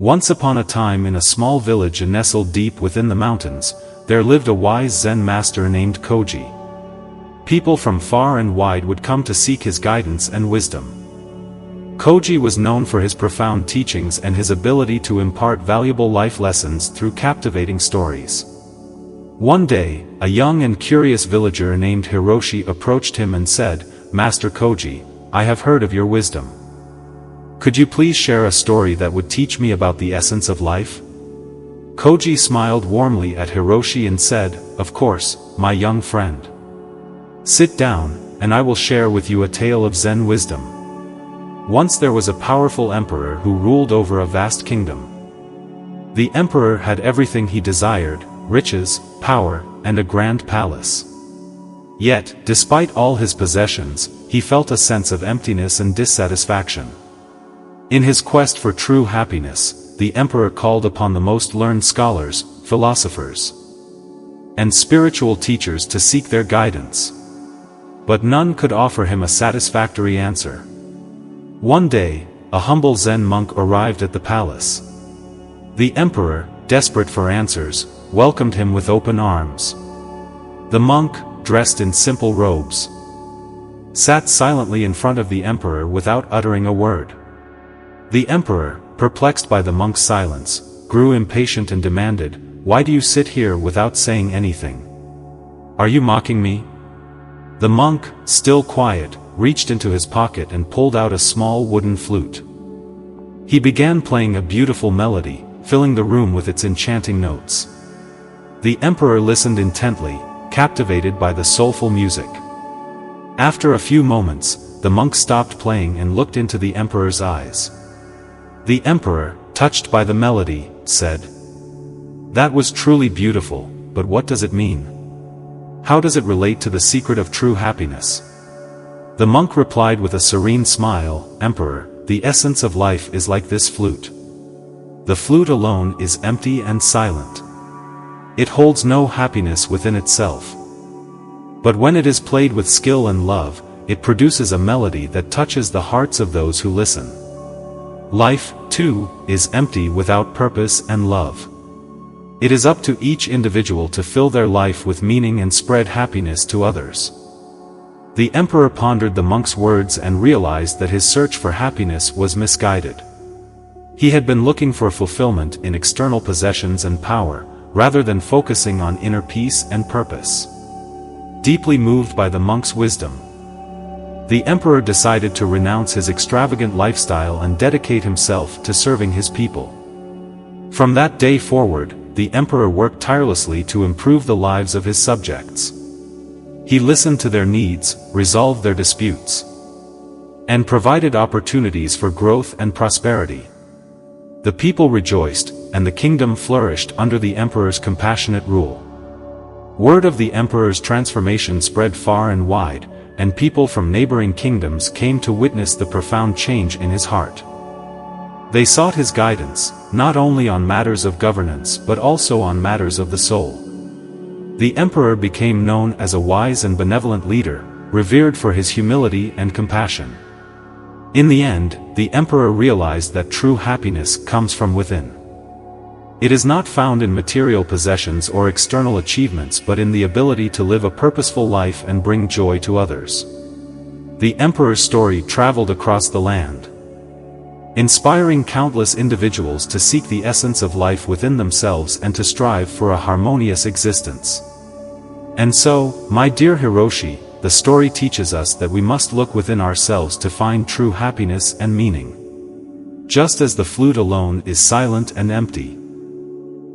Once upon a time, in a small village nestled deep within the mountains, there lived a wise Zen master named Koji. People from far and wide would come to seek his guidance and wisdom. Koji was known for his profound teachings and his ability to impart valuable life lessons through captivating stories. One day, a young and curious villager named Hiroshi approached him and said, "Master Koji, I have heard of your wisdom. Could you please share a story that would teach me about the essence of life?" Koji smiled warmly at Hiroshi and said, "Of course, my young friend. Sit down, and I will share with you a tale of Zen wisdom. Once there was a powerful emperor who ruled over a vast kingdom. The emperor had everything he desired: riches, power, and a grand palace. Yet, despite all his possessions, he felt a sense of emptiness and dissatisfaction. In his quest for true happiness, the emperor called upon the most learned scholars, philosophers, and spiritual teachers to seek their guidance. But none could offer him a satisfactory answer. One day, a humble Zen monk arrived at the palace. The emperor, desperate for answers, welcomed him with open arms. The monk, dressed in simple robes, sat silently in front of the emperor without uttering a word. The emperor, perplexed by the monk's silence, grew impatient and demanded, "Why do you sit here without saying anything? Are you mocking me?" The monk, still quiet, reached into his pocket and pulled out a small wooden flute. He began playing a beautiful melody, filling the room with its enchanting notes. The emperor listened intently, captivated by the soulful music. After a few moments, the monk stopped playing and looked into the emperor's eyes. The emperor, touched by the melody, said, "That was truly beautiful, but what does it mean? How does it relate to the secret of true happiness?" The monk replied with a serene smile, "Emperor, the essence of life is like this flute. The flute alone is empty and silent. It holds no happiness within itself. But when it is played with skill and love, it produces a melody that touches the hearts of those who listen. Life, too, is empty without purpose and love. It is up to each individual to fill their life with meaning and spread happiness to others." The emperor pondered the monk's words and realized that his search for happiness was misguided. He had been looking for fulfillment in external possessions and power, rather than focusing on inner peace and purpose. Deeply moved by the monk's wisdom, the emperor decided to renounce his extravagant lifestyle and dedicate himself to serving his people. From that day forward, the emperor worked tirelessly to improve the lives of his subjects. He listened to their needs, resolved their disputes, and provided opportunities for growth and prosperity. The people rejoiced, and the kingdom flourished under the emperor's compassionate rule. Word of the emperor's transformation spread far and wide, and people from neighboring kingdoms came to witness the profound change in his heart. They sought his guidance, not only on matters of governance but also on matters of the soul. The emperor became known as a wise and benevolent leader, revered for his humility and compassion. In the end, the emperor realized that true happiness comes from within. It is not found in material possessions or external achievements but in the ability to live a purposeful life and bring joy to others. The emperor's story traveled across the land, inspiring countless individuals to seek the essence of life within themselves and to strive for a harmonious existence. And so, my dear Hiroshi, the story teaches us that we must look within ourselves to find true happiness and meaning. Just as the flute alone is silent and empty,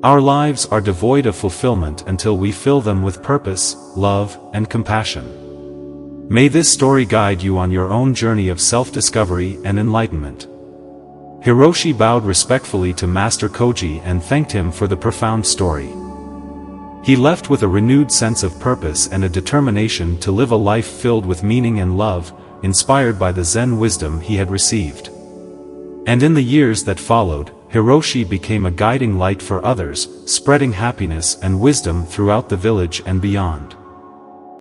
our lives are devoid of fulfillment until we fill them with purpose, love, and compassion. May this story guide you on your own journey of self-discovery and enlightenment. Hiroshi bowed respectfully to Master Koji and thanked him for the profound story. He left with a renewed sense of purpose and a determination to live a life filled with meaning and love, inspired by the Zen wisdom he had received. And in the years that followed, Hiroshi became a guiding light for others, spreading happiness and wisdom throughout the village and beyond.